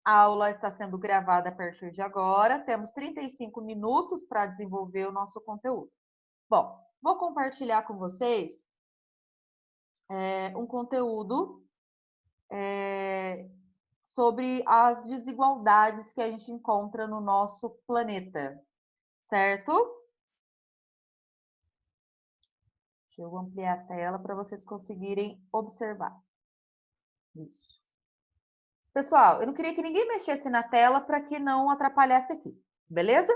A aula está sendo gravada a partir de agora. Temos 35 minutos para desenvolver o nosso conteúdo. Bom, vou compartilhar com vocês um conteúdo sobre as desigualdades que a gente encontra no nosso planeta, certo? Deixa eu ampliar a tela para vocês conseguirem observar. Isso. Pessoal, eu não queria que ninguém mexesse na tela para que não atrapalhasse aqui, beleza?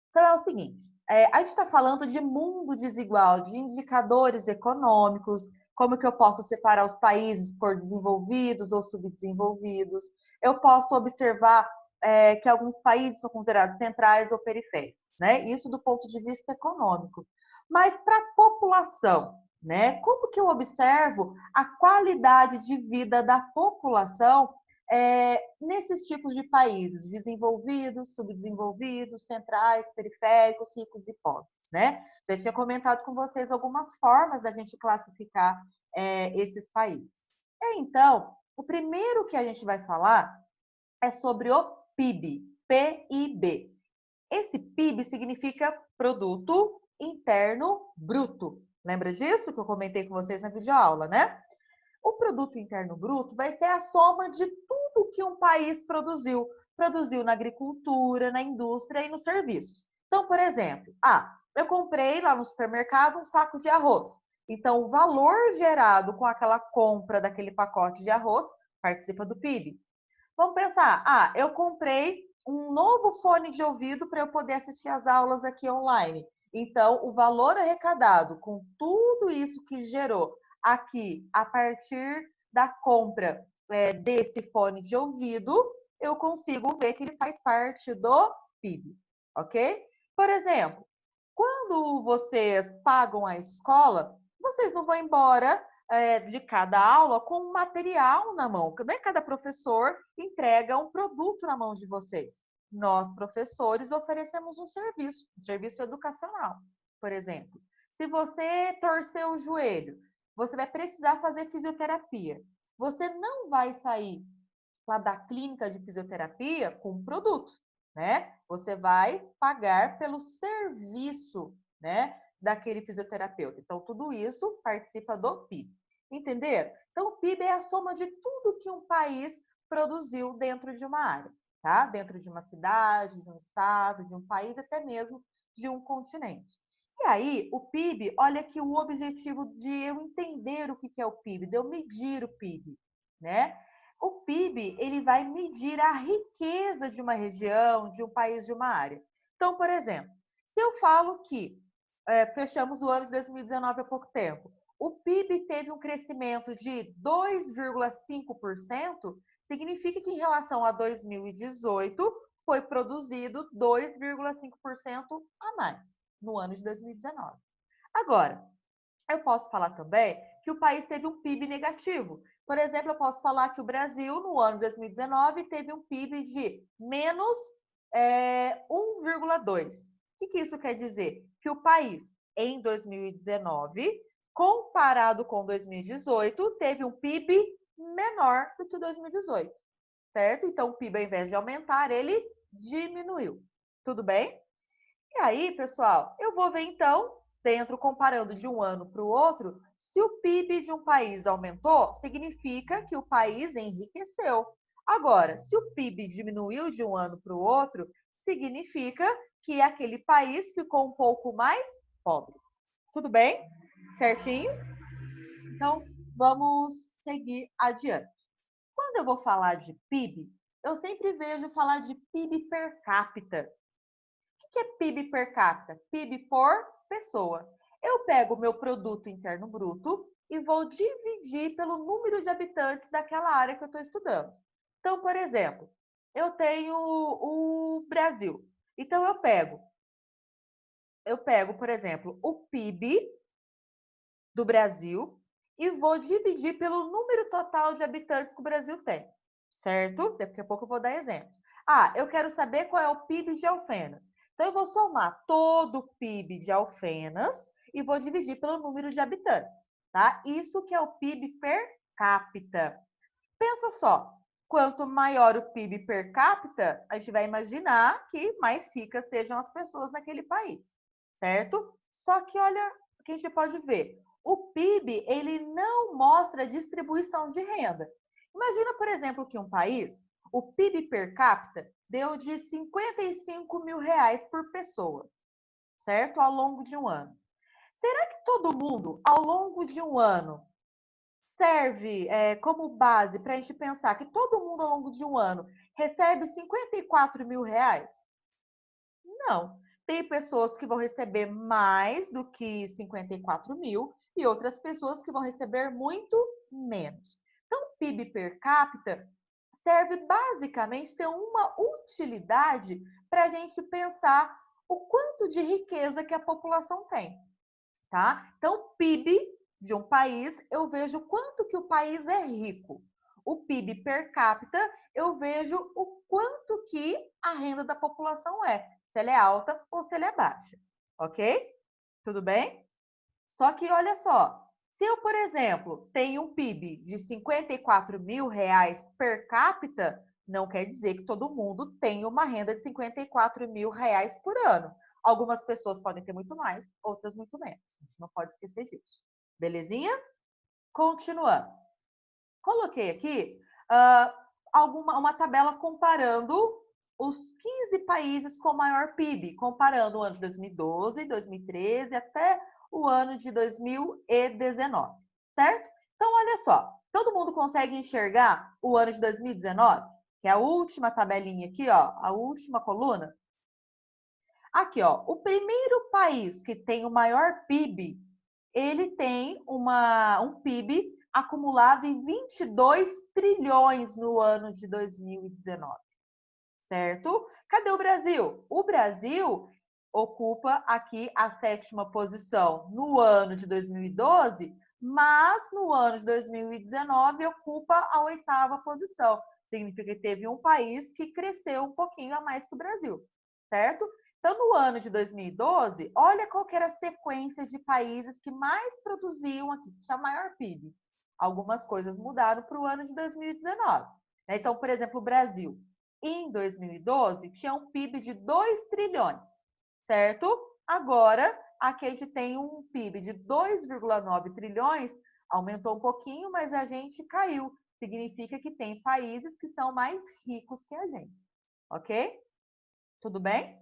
Então é o seguinte, a gente está falando de mundo desigual, de indicadores econômicos, como que eu posso separar os países por desenvolvidos ou subdesenvolvidos. Eu posso observar que alguns países são considerados centrais ou periféricos, né? Isso do ponto de vista econômico. Mas para a população, né? Como que eu observo a qualidade de vida da população nesses tipos de países, desenvolvidos, subdesenvolvidos, centrais, periféricos, ricos e pobres, né? Já tinha comentado com vocês algumas formas da gente classificar esses países. Então, o primeiro que a gente vai falar é sobre o PIB, PIB. Esse PIB significa Produto Interno Bruto. Lembra disso que eu comentei com vocês na videoaula, né? O produto interno bruto vai ser a soma de tudo que um país produziu. Produziu na agricultura, na indústria e nos serviços. Então, por exemplo, eu comprei lá no supermercado um saco de arroz. Então, o valor gerado com aquela compra daquele pacote de arroz participa do PIB. Vamos pensar, eu comprei um novo fone de ouvido para eu poder assistir às aulas aqui online. Então, o valor arrecadado com tudo isso que gerou aqui, a partir da compra desse fone de ouvido, eu consigo ver que ele faz parte do PIB, ok? Por exemplo, quando vocês pagam a escola, vocês não vão embora de cada aula com um material na mão. Não é cada professor entrega um produto na mão de vocês. Nós, professores, oferecemos um serviço educacional, por exemplo. Se você torceu o joelho, você vai precisar fazer fisioterapia. Você não vai sair lá da clínica de fisioterapia com um produto, né? Você vai pagar pelo serviço, né, daquele fisioterapeuta. Então, tudo isso participa do PIB. Entenderam? Então, o PIB é a soma de tudo que um país produziu dentro de uma área, tá? Dentro de uma cidade, de um estado, de um país, até mesmo de um continente. E aí, o PIB, olha que o objetivo de eu entender o que é o PIB, de eu medir o PIB, né? O PIB, ele vai medir a riqueza de uma região, de um país, de uma área. Então, por exemplo, se eu falo que fechamos o ano de 2019 há pouco tempo, o PIB teve um crescimento de 2,5%, significa que em relação a 2018 foi produzido 2,5% a mais no ano de 2019. Agora, eu posso falar também que o país teve um PIB negativo. Por exemplo, eu posso falar que o Brasil, no ano de 2019, teve um PIB de menos 1,2. O que isso quer dizer? Que o país, em 2019, comparado com 2018, teve um PIB menor do que 2018, certo? Então, o PIB, ao invés de aumentar, ele diminuiu. Tudo bem? E aí, pessoal, eu vou ver então, comparando de um ano para o outro, se o PIB de um país aumentou, significa que o país enriqueceu. Agora, se o PIB diminuiu de um ano para o outro, significa que aquele país ficou um pouco mais pobre. Tudo bem? Certinho? Então, vamos seguir adiante. Quando eu vou falar de PIB, eu sempre vejo falar de PIB per capita. O que é PIB per capita? PIB por pessoa. Eu pego o meu produto interno bruto e vou dividir pelo número de habitantes daquela área que eu estou estudando. Então, por exemplo, eu tenho o Brasil. Então, eu pego, por exemplo, o PIB do Brasil e vou dividir pelo número total de habitantes que o Brasil tem, certo? Daqui a pouco eu vou dar exemplos. Eu quero saber qual é o PIB de Alfenas. Então, eu vou somar todo o PIB de Alfenas e vou dividir pelo número de habitantes, tá? Isso que é o PIB per capita. Pensa só, quanto maior o PIB per capita, a gente vai imaginar que mais ricas sejam as pessoas naquele país, certo? Só que olha o que a gente pode ver. O PIB, ele não mostra a distribuição de renda. Imagina, por exemplo, que um país, o PIB per capita deu de 55 mil reais por pessoa, certo? Ao longo de um ano. Será que todo mundo, ao longo de um ano, serve como base para a gente pensar que todo mundo, ao longo de um ano, recebe 54 mil reais? Não. Tem pessoas que vão receber mais do que 54 mil e outras pessoas que vão receber muito menos. Então, o PIB per capita serve basicamente ter uma utilidade para a gente pensar o quanto de riqueza que a população tem, tá? Então, PIB de um país, eu vejo quanto que o país é rico. O PIB per capita, eu vejo o quanto que a renda da população é, se ela é alta ou se ela é baixa, ok? Tudo bem? Só que olha só, se eu, por exemplo, tenho um PIB de 54 mil reais per capita, não quer dizer que todo mundo tem uma renda de 54 mil reais por ano. Algumas pessoas podem ter muito mais, outras muito menos. A gente não pode esquecer disso. Belezinha? Continuando. Coloquei aqui uma tabela comparando os 15 países com maior PIB, comparando o ano de 2012, 2013 até o ano de 2019, certo? Então, olha só, todo mundo consegue enxergar o ano de 2019, que é a última tabelinha aqui, ó, a última coluna? Aqui, ó, o primeiro país que tem o maior PIB, ele tem um PIB acumulado em 22 trilhões no ano de 2019, certo? Cadê o Brasil? O Brasil ocupa aqui a 7ª posição no ano de 2012, mas no ano de 2019 ocupa a 8ª posição. Significa que teve um país que cresceu um pouquinho a mais que o Brasil, certo? Então, no ano de 2012, olha qual que era a sequência de países que mais produziam aqui, que tinha maior PIB. Algumas coisas mudaram para o ano de 2019. Então, por exemplo, o Brasil, em 2012, tinha um PIB de 2 trilhões, certo? Agora, aqui a gente tem um PIB de 2,9 trilhões, aumentou um pouquinho, mas a gente caiu. Significa que tem países que são mais ricos que a gente, ok? Tudo bem?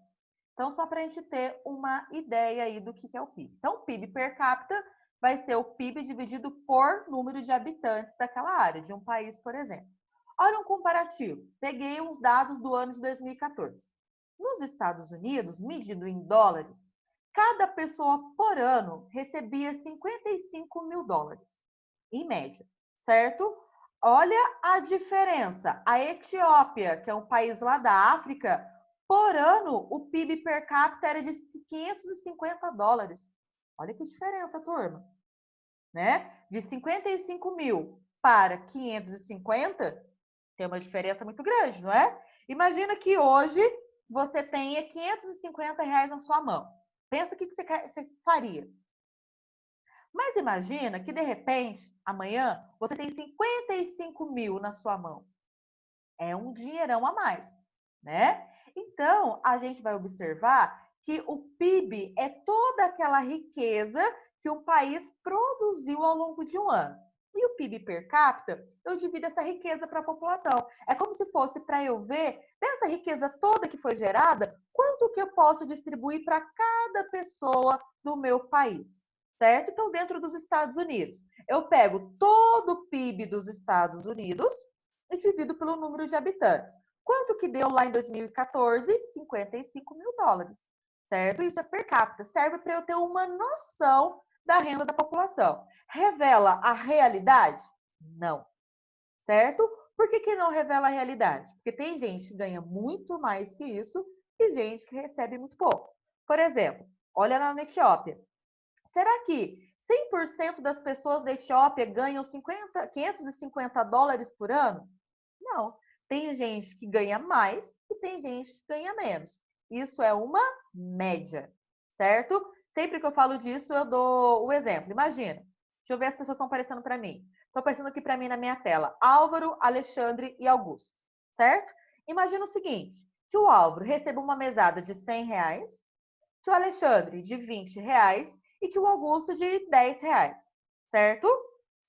Então, só para a gente ter uma ideia aí do que é o PIB. Então, o PIB per capita vai ser o PIB dividido por número de habitantes daquela área, de um país, por exemplo. Olha um comparativo. Peguei uns dados do ano de 2014. Nos Estados Unidos, medido em dólares, cada pessoa por ano recebia 55 mil dólares, em média, certo? Olha a diferença. A Etiópia, que é um país lá da África, por ano, o PIB per capita era de 550 dólares. Olha que diferença, turma. Né? De 55 mil para 550, tem uma diferença muito grande, não é? Imagina que hoje você tenha 550 reais na sua mão. Pensa o que você faria. Mas imagina que, de repente, amanhã, você tem 55 mil na sua mão. É um dinheirão a mais, né? Então, a gente vai observar que o PIB é toda aquela riqueza que um país produziu ao longo de um ano. E o PIB per capita, eu divido essa riqueza para a população. É como se fosse para eu ver, dessa riqueza toda que foi gerada, quanto que eu posso distribuir para cada pessoa do meu país, certo? Então, dentro dos Estados Unidos, eu pego todo o PIB dos Estados Unidos e divido pelo número de habitantes. Quanto que deu lá em 2014? 55 mil dólares, certo? Isso é per capita, serve para eu ter uma noção da renda da população. Revela a realidade? Não, certo? Por que não revela a realidade? Porque tem gente que ganha muito mais que isso e gente que recebe muito pouco. Por exemplo, olha lá na Etiópia. Será que 100% das pessoas da Etiópia ganham 550 dólares por ano? Não. Tem gente que ganha mais e tem gente que ganha menos. Isso é uma média, certo? Sempre que eu falo disso, eu dou o exemplo. Imagina, deixa eu ver, as pessoas estão aparecendo para mim. Estou aparecendo aqui para mim na minha tela, Álvaro, Alexandre e Augusto, certo? Imagina o seguinte, que o Álvaro receba uma mesada de R$ 100, que o Alexandre de R$ 20 e que o Augusto de R$ 10, certo?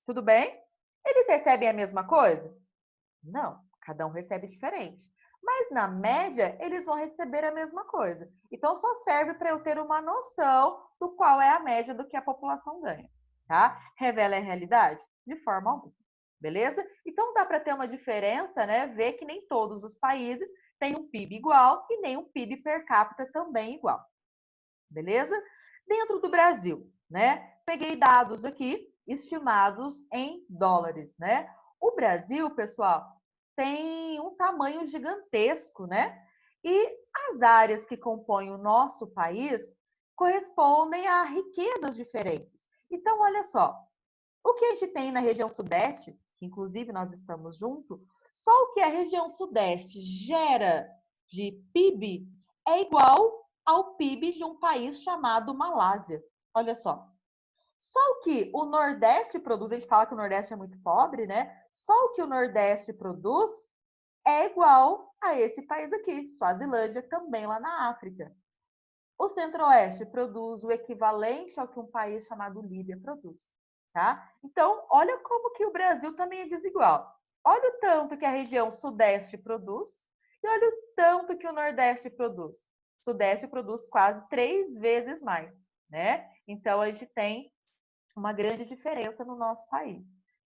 Tudo bem? Eles recebem a mesma coisa? Não, cada um recebe diferente. Mas, na média, eles vão receber a mesma coisa. Então, só serve para eu ter uma noção do qual é a média do que a população ganha. Tá? Revela a realidade? De forma alguma. Beleza? Então, dá para ter uma diferença, né? Ver que nem todos os países têm um PIB igual e nem um PIB per capita também igual. Beleza? Dentro do Brasil, né? Peguei dados aqui estimados em dólares, né? O Brasil, pessoal, tem um tamanho gigantesco, né? E as áreas que compõem o nosso país correspondem a riquezas diferentes. Então, olha só, o que a gente tem na região sudeste, que inclusive nós estamos junto, só o que a região sudeste gera de PIB é igual ao PIB de um país chamado Malásia. Olha só. Só o que o Nordeste produz, a gente fala que o Nordeste é muito pobre, né? Só o que o Nordeste produz é igual a esse país aqui, Suazilândia, também lá na África. O Centro-Oeste produz o equivalente ao que um país chamado Líbia produz, tá? Então, olha como que o Brasil também é desigual. Olha o tanto que a região Sudeste produz e olha o tanto que o Nordeste produz. O Sudeste produz quase 3 vezes mais, né? Então, a gente tem uma grande diferença no nosso país,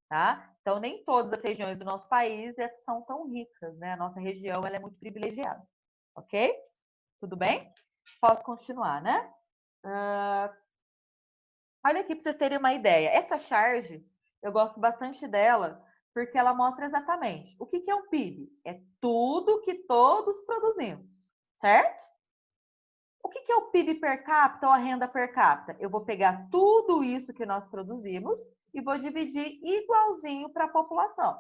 tá? Então, nem todas as regiões do nosso país são tão ricas, né? A nossa região ela é muito privilegiada, ok? Tudo bem? Posso continuar, né? Olha aqui para vocês terem uma ideia. Essa charge, eu gosto bastante dela, porque ela mostra exatamente o que é um PIB. É tudo que todos produzimos, certo? O que é o PIB per capita ou a renda per capita? Eu vou pegar tudo isso que nós produzimos e vou dividir igualzinho para a população.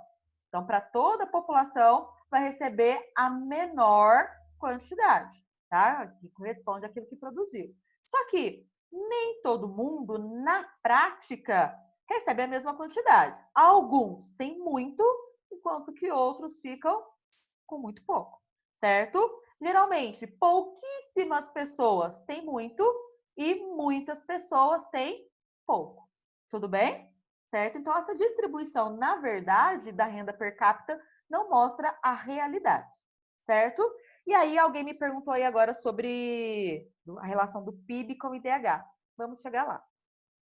Então, para toda a população, vai receber a menor quantidade, tá? Que corresponde àquilo que produziu. Só que nem todo mundo, na prática, recebe a mesma quantidade. Alguns têm muito, enquanto que outros ficam com muito pouco, certo? Geralmente, pouquíssimas pessoas têm muito e muitas pessoas têm pouco. Tudo bem? Certo? Então, essa distribuição, na verdade, da renda per capita não mostra a realidade, certo? E aí, alguém me perguntou aí agora sobre a relação do PIB com o IDH. Vamos chegar lá.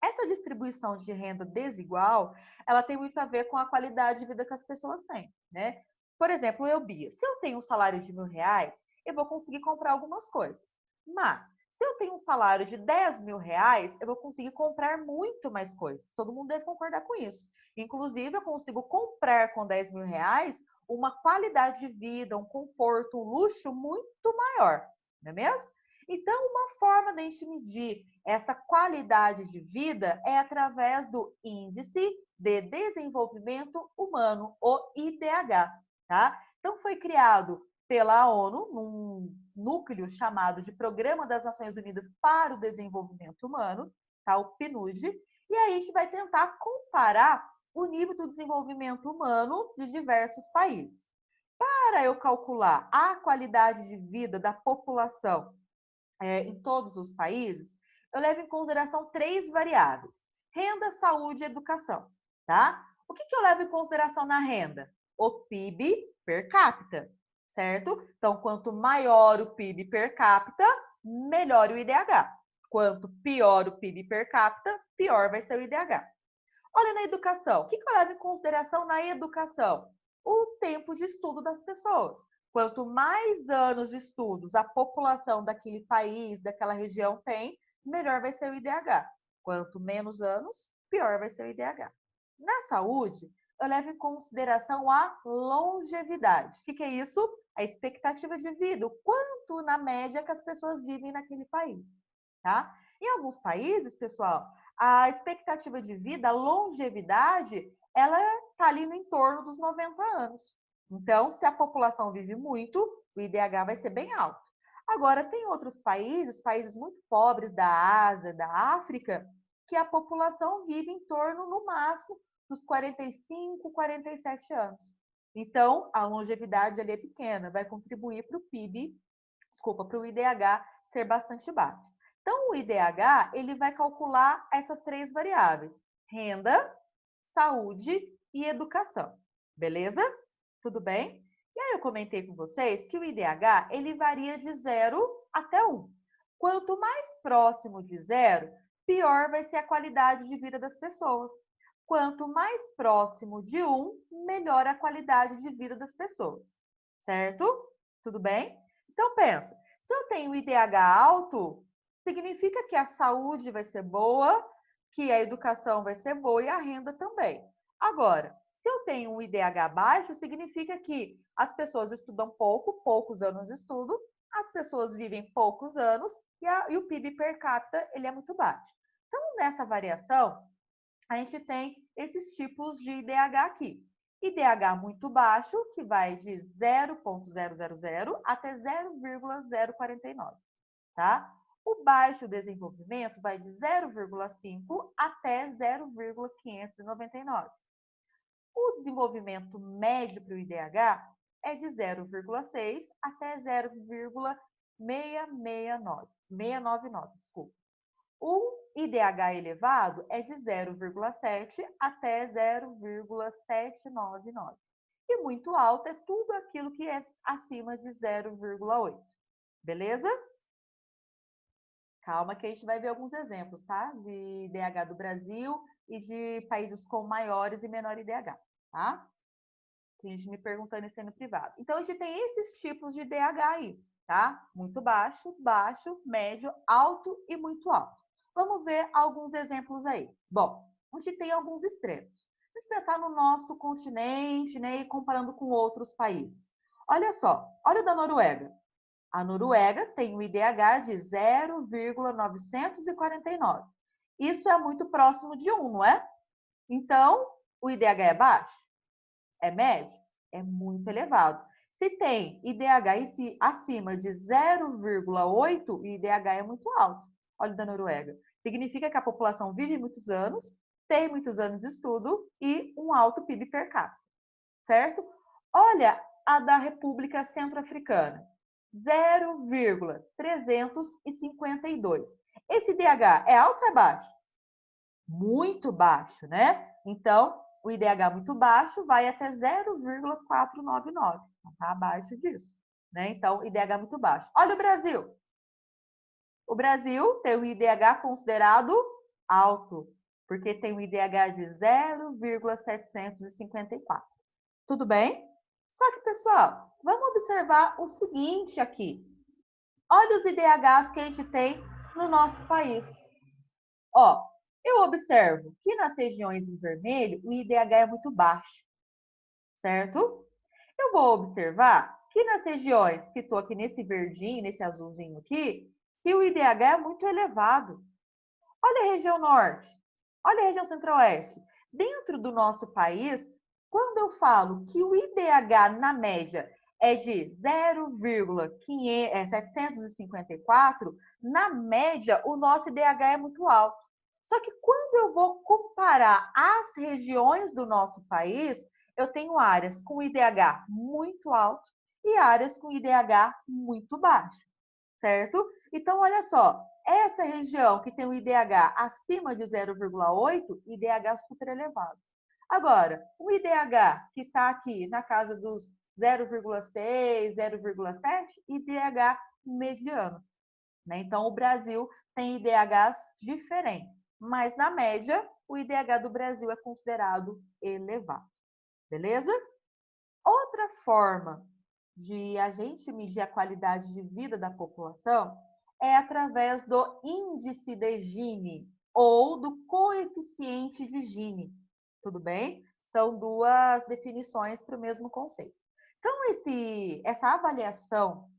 Essa distribuição de renda desigual, ela tem muito a ver com a qualidade de vida que as pessoas têm, né? Por exemplo, eu, Bia, se eu tenho um salário de R$ 1.000, eu vou conseguir comprar algumas coisas. Mas, se eu tenho um salário de R$ 10.000, eu vou conseguir comprar muito mais coisas. Todo mundo deve concordar com isso. Inclusive, eu consigo comprar com R$ 10.000 uma qualidade de vida, um conforto, um luxo muito maior, não é mesmo? Então, uma forma de a gente medir essa qualidade de vida é através do Índice de Desenvolvimento Humano, o IDH, tá? Então, foi criado pela ONU, num núcleo chamado de Programa das Nações Unidas para o Desenvolvimento Humano, tá? O PNUD, e aí a gente vai tentar comparar o nível do desenvolvimento humano de diversos países. Para eu calcular a qualidade de vida da população em todos os países, eu levo em consideração 3 variáveis: renda, saúde e educação, tá? O que eu levo em consideração na renda? O PIB per capita, certo? Então, quanto maior o PIB per capita, melhor o IDH. Quanto pior o PIB per capita, pior vai ser o IDH. Olha na educação. O que eu levo em consideração na educação? O tempo de estudo das pessoas. Quanto mais anos de estudos a população daquele país, daquela região tem, melhor vai ser o IDH. Quanto menos anos, pior vai ser o IDH. Na saúde, eu levo em consideração a longevidade. O que é isso? A expectativa de vida, o quanto na média que as pessoas vivem naquele país, tá? Em alguns países, pessoal, a expectativa de vida, a longevidade, ela está ali no entorno dos 90 anos. Então, se a população vive muito, o IDH vai ser bem alto. Agora, tem outros países, países muito pobres da Ásia, da África, que a população vive em torno, no máximo, dos 45, 47 anos. Então, a longevidade ali é pequena, vai contribuir para o PIB, desculpa, para o IDH ser bastante baixo. Então, o IDH, ele vai calcular essas três variáveis: renda, saúde e educação. Beleza? Tudo bem? E aí eu comentei com vocês que o IDH, ele varia de 0 até 1. Quanto mais próximo de 0, pior vai ser a qualidade de vida das pessoas. Quanto mais próximo de 1, melhor a qualidade de vida das pessoas. Certo? Tudo bem? Então pensa, se eu tenho IDH alto, significa que a saúde vai ser boa, que a educação vai ser boa e a renda também. Agora, se eu tenho um IDH baixo, significa que as pessoas estudam pouco, poucos anos de estudo, as pessoas vivem poucos anos e o PIB per capita ele é muito baixo. Então, nessa variação, a gente tem esses tipos de IDH aqui. IDH muito baixo, que vai de 0,000 até 0,049, tá? O baixo desenvolvimento vai de 0,5 até 0,599. O desenvolvimento médio para o IDH é de 0,6 até 0,699, desculpa. O IDH elevado é de 0,7 até 0,799. E muito alto é tudo aquilo que é acima de 0,8. Beleza? Calma que a gente vai ver alguns exemplos, tá? De IDH do Brasil e de países com maiores e menor IDH, tá? Tem gente me perguntando isso aí no privado. Então, a gente tem esses tipos de IDH aí, tá? Muito baixo, baixo, médio, alto e muito alto. Vamos ver alguns exemplos aí. Bom, a gente tem alguns extremos. Se a gente pensar no nosso continente, né, e comparando com outros países. Olha só, olha o da Noruega. A Noruega tem um IDH de 0,949. Isso é muito próximo de 1, não é? Então, o IDH é baixo? É médio? É muito elevado. Se tem IDH acima de 0,8, o IDH é muito alto. Olha o da Noruega. Significa que a população vive muitos anos, tem muitos anos de estudo e um alto PIB per capita. Certo? Olha a da República Centro-Africana. 0,352. Esse IDH é alto ou é baixo? Muito baixo, né? Então, o IDH muito baixo vai até 0,499. Está abaixo disso. Né? Então, IDH muito baixo. Olha o Brasil. O Brasil tem o IDH considerado alto, porque tem um IDH de 0,754. Tudo bem? Só que, pessoal, vamos observar o seguinte aqui. Olha os IDHs que a gente tem no nosso país. Ó, eu observo que nas regiões em vermelho, o IDH é muito baixo, certo? Eu vou observar que nas regiões que estou aqui nesse verdinho, nesse azulzinho aqui, que o IDH é muito elevado. Olha a região norte, olha a região centro-oeste. Dentro do nosso país, quando eu falo que o IDH na média é de 0,754, na média o nosso IDH é muito alto. Só que quando eu vou comparar as regiões do nosso país, eu tenho áreas com IDH muito alto e áreas com IDH muito baixo, certo? Então, olha só, essa região que tem o IDH acima de 0,8, IDH super elevado. Agora, o IDH que está aqui na casa dos 0,6, 0,7, IDH mediano. Né? Então, o Brasil tem IDHs diferentes, mas na média, o IDH do Brasil é considerado elevado. Beleza? Outra forma de a gente medir a qualidade de vida da população é através do índice de Gini ou do coeficiente de Gini. Tudo bem? São duas definições para o mesmo conceito. Então, essa avaliação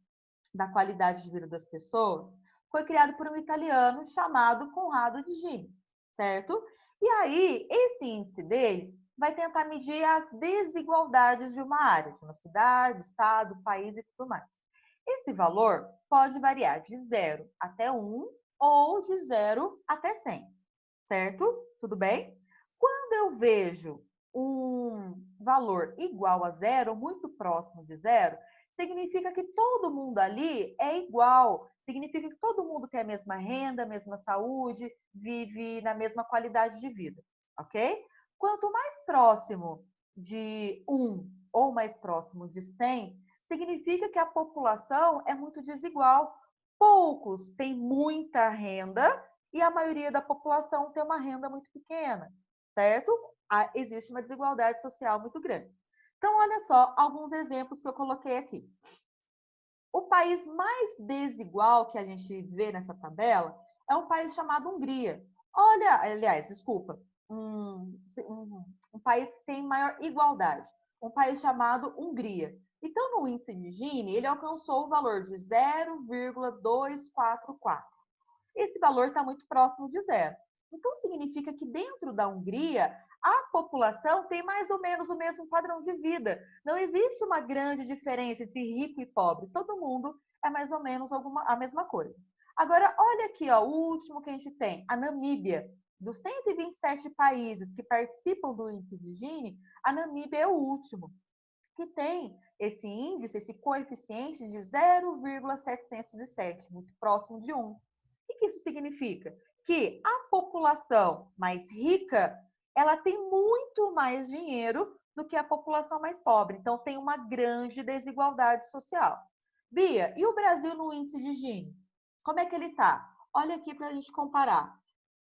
da qualidade de vida das pessoas foi criado por um italiano chamado Conrado de Gini, certo? E aí, esse índice dele vai tentar medir as desigualdades de uma área, de uma cidade, estado, país e tudo mais. Esse valor pode variar de 0 até 1 ou de 0 até 100, certo? Tudo bem? Quando eu vejo um valor igual a zero, muito próximo de zero, significa que todo mundo ali é igual, significa que todo mundo tem a mesma renda, a mesma saúde, vive na mesma qualidade de vida, ok? Quanto mais próximo de 1 ou mais próximo de 100, significa que a população é muito desigual. Poucos têm muita renda e a maioria da população tem uma renda muito pequena, certo? Existe uma desigualdade social muito grande. Então, olha só alguns exemplos que eu coloquei aqui. O país mais desigual que a gente vê nessa tabela é um país chamado Hungria. Olha, aliás, desculpa, um país que tem maior igualdade, um país chamado Hungria. Então, no índice de Gini, ele alcançou o valor de 0,244. Esse valor está muito próximo de zero. Então, significa que dentro da Hungria, a população tem mais ou menos o mesmo padrão de vida. Não existe uma grande diferença entre rico e pobre. Todo mundo é mais ou menos a mesma coisa. Agora, olha aqui, ó, o último que a gente tem, a Namíbia. Dos 127 países que participam do índice de Gini, a Namíbia é o último, que tem esse índice, esse coeficiente de 0,707, muito próximo de 1. O que isso significa? Que a população mais rica, ela tem muito mais dinheiro do que a população mais pobre. Então, tem uma grande desigualdade social. Bia, e o Brasil no índice de Gini? Como é que ele está? Olha aqui para a gente comparar.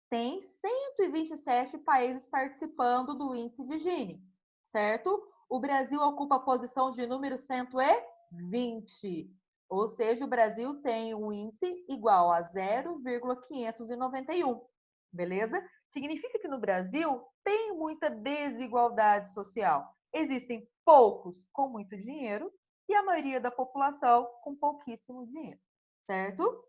Tem 127 países participando do índice de Gini, certo? O Brasil ocupa a posição de número 120. Ou seja, o Brasil tem um índice igual a 0,591, beleza? Significa que no Brasil tem muita desigualdade social. Existem poucos com muito dinheiro e a maioria da população com pouquíssimo dinheiro, certo?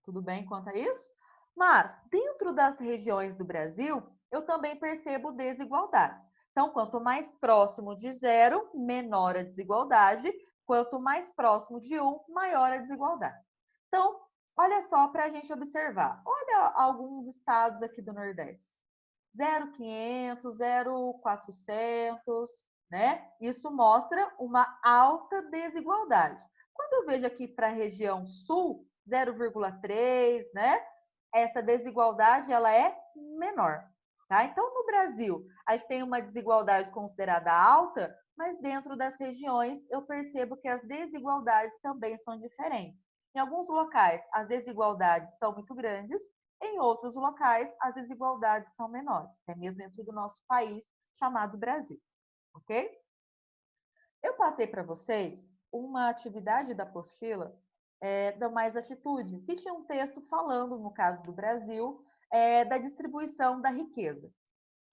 Tudo bem quanto a isso? Mas, dentro das regiões do Brasil, eu também percebo desigualdades. Então, quanto mais próximo de zero, menor a desigualdade. Quanto mais próximo de 1, maior a desigualdade. Então, olha só para a gente observar. Olha alguns estados aqui do Nordeste. 0,500, 0,400, né? Isso mostra uma alta desigualdade. Quando eu vejo aqui para a região sul, 0,3, né? Essa desigualdade ela é menor, tá? Então, no Brasil, a gente tem uma desigualdade considerada alta, mas dentro das regiões eu percebo que as desigualdades também são diferentes. Em alguns locais, as desigualdades são muito grandes, em outros locais, as desigualdades são menores, até mesmo dentro do nosso país, chamado Brasil, ok? Eu passei para vocês uma atividade da apostila da Mais Atitude, que tinha um texto falando, no caso do Brasil, da distribuição da riqueza,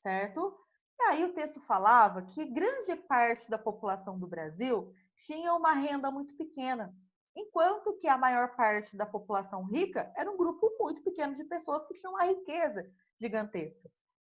certo? E aí o texto falava que grande parte da população do Brasil tinha uma renda muito pequena, enquanto que a maior parte da população rica era um grupo muito pequeno de pessoas que tinham uma riqueza gigantesca.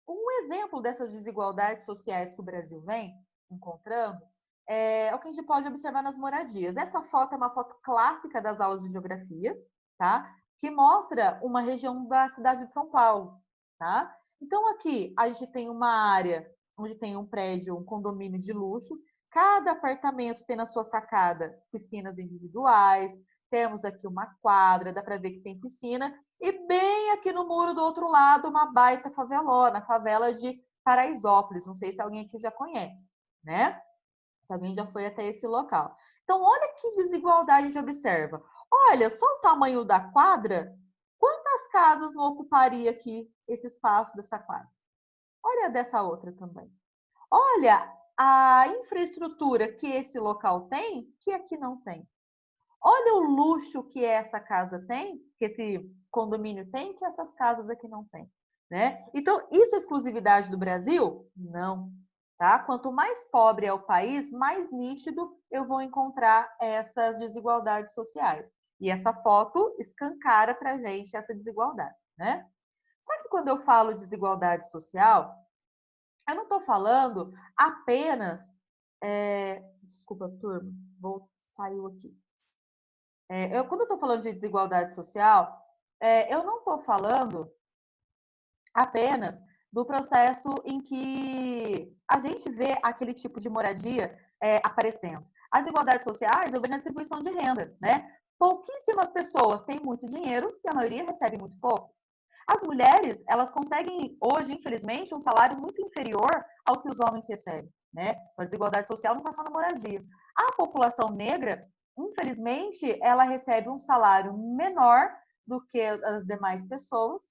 Um exemplo dessas desigualdades sociais que o Brasil vem encontrando é o que a gente pode observar nas moradias. Essa foto é uma foto clássica das aulas de geografia, tá? Que mostra uma região da cidade de São Paulo, tá? Então, aqui a gente tem uma área onde tem um prédio, um condomínio de luxo. Cada apartamento tem na sua sacada piscinas individuais. Temos aqui uma quadra, dá para ver que tem piscina. E bem aqui no muro do outro lado, uma baita favelona, a favela de Paraisópolis. Não sei se alguém aqui já conhece, né? Se alguém já foi até esse local. Então, olha que desigualdade a gente observa. Olha, só o tamanho da quadra, quantas casas não ocuparia aqui esse espaço dessa quadra? Olha dessa outra também. Olha a infraestrutura que esse local tem, que aqui não tem. Olha o luxo que essa casa tem, que esse condomínio tem, que essas casas aqui não têm, né? Então, isso é exclusividade do Brasil? Não, tá? Quanto mais pobre é o país, mais nítido eu vou encontrar essas desigualdades sociais. E essa foto escancara para a gente essa desigualdade, né? Só que quando eu falo desigualdade social, eu não estou falando apenas... Desculpa, turma, saiu aqui. Quando eu estou falando de desigualdade social, eu não estou falando apenas do processo em que a gente vê aquele tipo de moradia aparecendo. As desigualdades sociais, eu vejo na distribuição de renda, né? Pouquíssimas pessoas têm muito dinheiro e a maioria recebe muito pouco. As mulheres, elas conseguem hoje, infelizmente, um salário muito inferior ao que os homens recebem, né? A desigualdade social não está só na moradia. A população negra, infelizmente, ela recebe um salário menor do que as demais pessoas.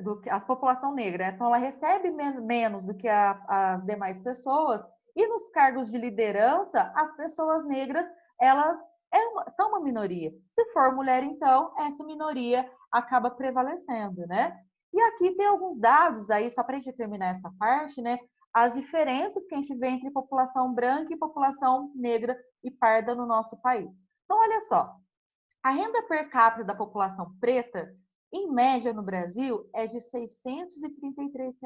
Do que a população negra. Então, ela recebe menos do que as demais pessoas. E nos cargos de liderança, as pessoas negras, elas são uma minoria. Se for mulher, então, essa minoria acaba prevalecendo, né? E aqui tem alguns dados aí, só para a gente terminar essa parte, né? As diferenças que a gente vê entre população branca e população negra e parda no nosso país. Então, olha só, a renda per capita da população preta, em média no Brasil, é de R$ 633.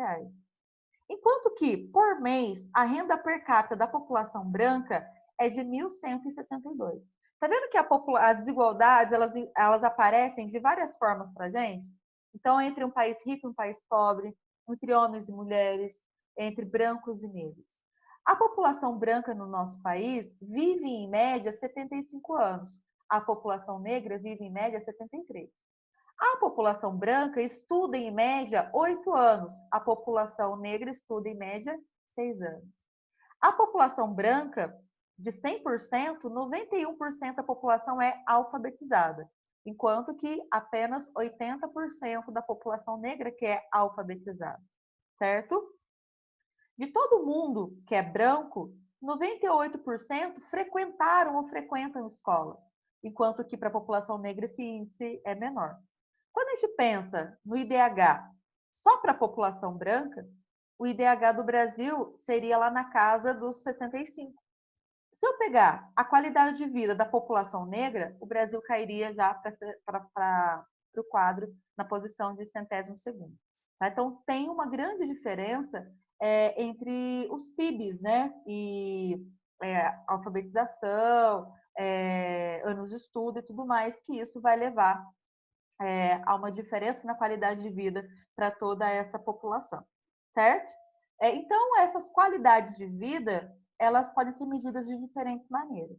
Enquanto que, por mês, a renda per capita da população branca é de 1.162. Está vendo que as desigualdades elas aparecem de várias formas para a gente? Então, entre um país rico e um país pobre, entre homens e mulheres, entre brancos e negros. A população branca no nosso país vive, em média, 75 anos. A população negra vive, em média, 73. A população branca estuda, em média, 8 anos. A população negra estuda, em média, 6 anos. A população branca, de 100%, 91% da população é alfabetizada, enquanto que apenas 80% da população negra que é alfabetizada, certo? De todo mundo que é branco, 98% frequentaram ou frequentam escolas, enquanto que para a população negra esse índice é menor. Quando a gente pensa no IDH só para a população branca, o IDH do Brasil seria lá na casa dos 65. Se eu pegar a qualidade de vida da população negra, o Brasil cairia já para o quadro na posição de 102º. Tá? Então, tem uma grande diferença entre os PIBs, né? E alfabetização, anos de estudo e tudo mais, que isso vai levar a uma diferença na qualidade de vida para toda essa população, certo? Então, essas qualidades de vida, elas podem ser medidas de diferentes maneiras.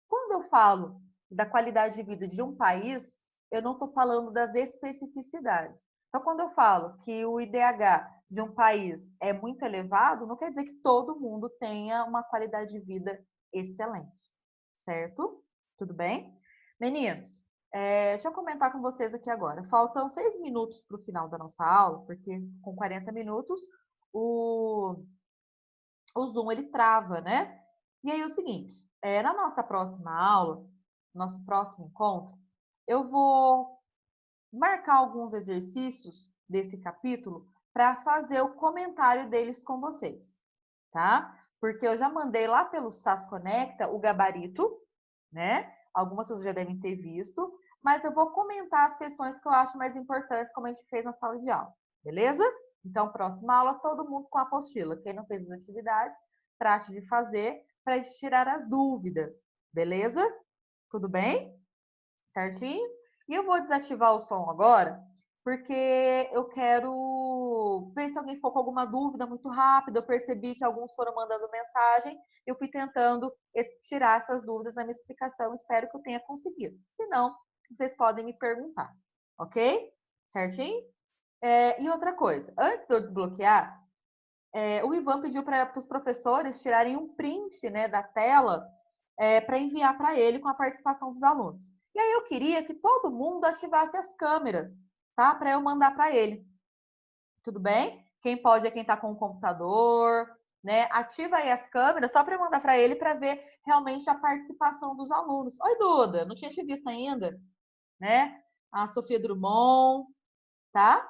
Quando eu falo da qualidade de vida de um país, eu não estou falando das especificidades. Então, quando eu falo que o IDH de um país é muito elevado, não quer dizer que todo mundo tenha uma qualidade de vida excelente, certo? Tudo bem? Meninos, deixa eu comentar com vocês aqui agora. Faltam 6 minutos para o final da nossa aula, porque com 40 minutos o Zoom ele trava, né? E aí é o seguinte, na nossa próxima aula, nosso próximo encontro, eu vou marcar alguns exercícios desse capítulo para fazer o comentário deles com vocês, tá? Porque eu já mandei lá pelo SAS Conecta o gabarito, né? Algumas pessoas já devem ter visto, mas eu vou comentar as questões que eu acho mais importantes, como a gente fez na sala de aula, beleza? Então, próxima aula, todo mundo com a apostila. Quem não fez as atividades, trate de fazer para a gente tirar as dúvidas, beleza? Tudo bem? Certinho? E eu vou desativar o som agora, porque eu quero ver se alguém ficou com alguma dúvida muito rápido. Eu percebi que alguns foram mandando mensagem, eu fui tentando tirar essas dúvidas na minha explicação, espero que eu tenha conseguido. Se não, vocês podem me perguntar, ok? Certinho? E outra coisa, antes de eu desbloquear, o Ivan pediu para os professores tirarem um print, né, da tela para enviar para ele com a participação dos alunos. E aí eu queria que todo mundo ativasse as câmeras, tá? Para eu mandar para ele. Tudo bem? Quem pode é quem está com o computador, né? Ativa aí as câmeras só para eu mandar para ele para ver realmente a participação dos alunos. Oi, Duda, não tinha te visto ainda, né? A Sofia Drummond, tá?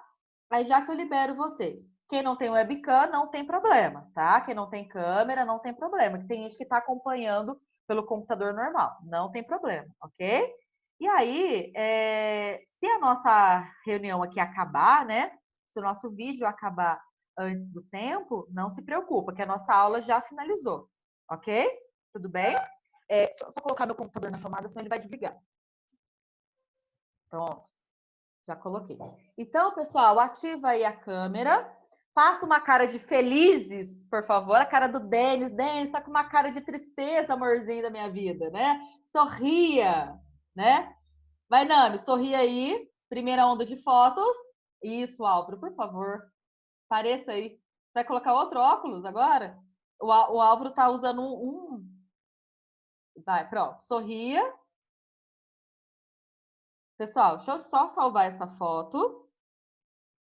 Aí já que eu libero vocês. Quem não tem webcam, não tem problema, tá? Quem não tem câmera, não tem problema. Tem gente que está acompanhando pelo computador normal, não tem problema, ok? E aí, se a nossa reunião aqui acabar, né? Se o nosso vídeo acabar antes do tempo, não se preocupa, que a nossa aula já finalizou, ok? Tudo bem? Só colocar meu computador na tomada, senão ele vai desligar. Pronto. Já coloquei. Então, pessoal, ativa aí a câmera. Faça uma cara de felizes, por favor. A cara do Denis. Denis, tá com uma cara de tristeza, amorzinho da minha vida, né? Sorria, né? Vai, Nami, sorria aí. Primeira onda de fotos. Isso, Álvaro, por favor. Pareça aí. Vai colocar outro óculos agora? O Álvaro tá usando um. Vai, pronto. Sorria. Pessoal, deixa eu só salvar essa foto,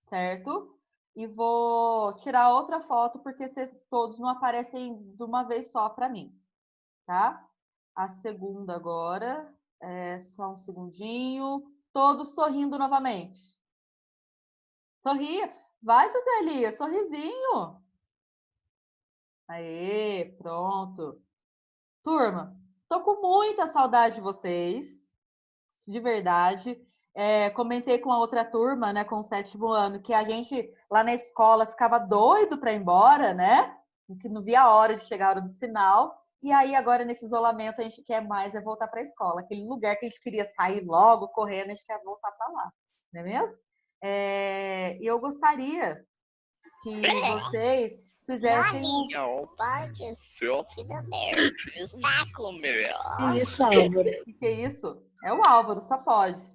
certo? E vou tirar outra foto, porque vocês todos não aparecem de uma vez só para mim, tá? A segunda agora, só um segundinho. Todos sorrindo novamente. Sorria. Vai, José Elias, sorrisinho. Aê, pronto. Turma, tô com muita saudade de vocês, de verdade. Comentei com a outra turma, né, com o 7º ano, que a gente lá na escola ficava doido para ir embora, né? Que não via a hora de chegar a hora do sinal. E aí, agora, nesse isolamento, a gente quer mais voltar para a escola. Aquele lugar que a gente queria sair logo, correndo, a gente quer voltar para lá, não é mesmo? E eu gostaria que vocês fizessem Pode ser filho nerd, está comigo. Que isso, Álvaro? Que é isso? É o Álvaro, só pode.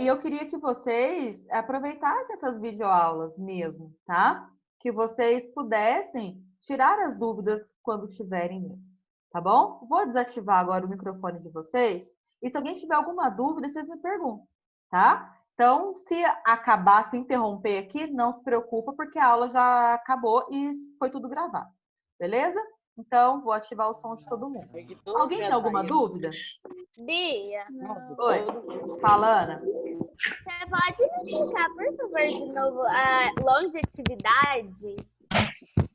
E eu queria que vocês aproveitassem essas videoaulas mesmo, tá? Que vocês pudessem tirar as dúvidas quando tiverem mesmo, tá bom? Vou desativar agora o microfone de vocês. E se alguém tiver alguma dúvida, vocês me perguntam, tá? Então, se acabar, se interromper aqui, não se preocupa, porque a aula já acabou e foi tudo gravado. Beleza? Então, vou ativar o som de todo mundo. Alguém tem alguma dúvida? Bia, Oi, fala, Ana. você pode me explicar, por favor, de novo, a longevidade?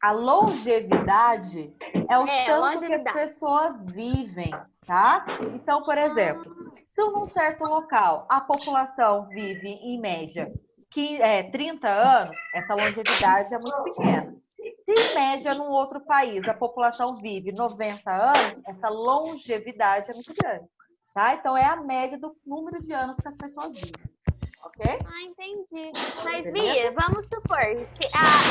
A longevidade é o tanto que as pessoas vivem, tá? Então, por exemplo, se num certo local a população vive, em média, 30 anos, essa longevidade é muito pequena. Se, em média, num outro país, a população vive 90 anos, essa longevidade é muito grande, tá? Então, é a média do número de anos que as pessoas vivem, ok? Entendi. Mas, Bia, vamos supor que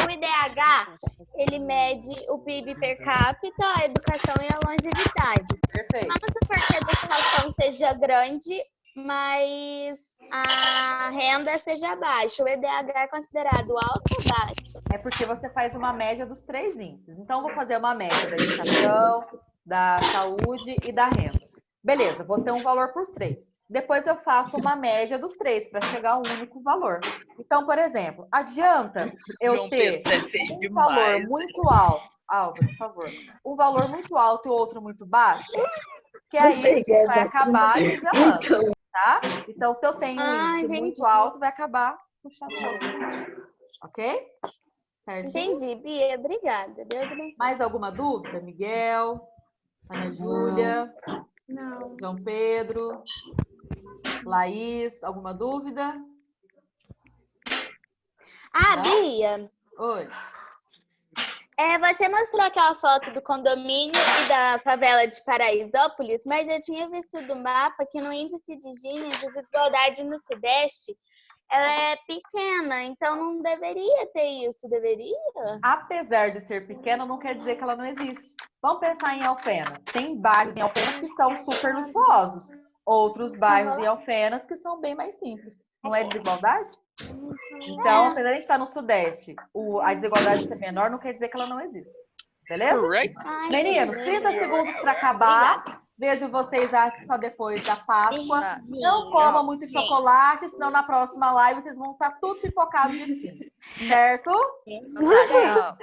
o IDH, ele mede o PIB per capita, a educação e a longevidade. Perfeito. Vamos supor que a educação seja grande, mas a renda seja baixa. O IDH é considerado alto ou baixo? É porque você faz uma média dos 3 índices. Então, vou fazer uma média da educação, da saúde e da renda. Beleza, vou ter um valor para os 3. Depois eu faço uma média dos 3 para chegar a um único valor. Então, por exemplo, adianta eu ter um valor muito alto, Álvaro, por favor, um valor muito alto e outro muito baixo, que aí vai acabar nivelando, tá? Então, se eu tenho um índice muito alto, vai acabar puxando o outro. Ok? Certinho? Entendi, Bia. Obrigada. Deus abençoe. Mais alguma dúvida? Miguel, Ana Júlia, Não. João Pedro, Laís, alguma dúvida? Não? Bia, Oi. você mostrou aquela foto do condomínio e da favela de Paraisópolis, mas eu tinha visto do mapa que no índice de Gini, a desigualdade no Sudeste, ela é pequena, então não deveria ter isso, deveria? Apesar de ser pequena, não quer dizer que ela não existe. Vamos pensar em Alfenas. Tem bairros em Alfenas que são super luxuosos. Outros bairros em Alfenas que são bem mais simples. Não é desigualdade? Então, apesar de a gente estar no Sudeste, a desigualdade ser menor, não quer dizer que ela não existe. Beleza? Meninos, 30 segundos para acabar. Vejo vocês, acho que só depois da Páscoa. Não comam muito chocolate, senão na próxima live vocês vão estar tudo pipocados de espinho. Certo? Fiquem com Deus.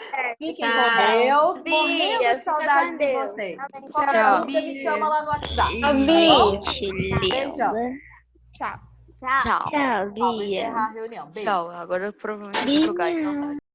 Morrendo de saudade de vocês. Qualquer dúvida, me chama lá no WhatsApp. Beijão. Tchau. Tchau, Vamos Bia. encerrar a reunião. Beijo. Tchau, agora eu provavelmente vou jogar, então.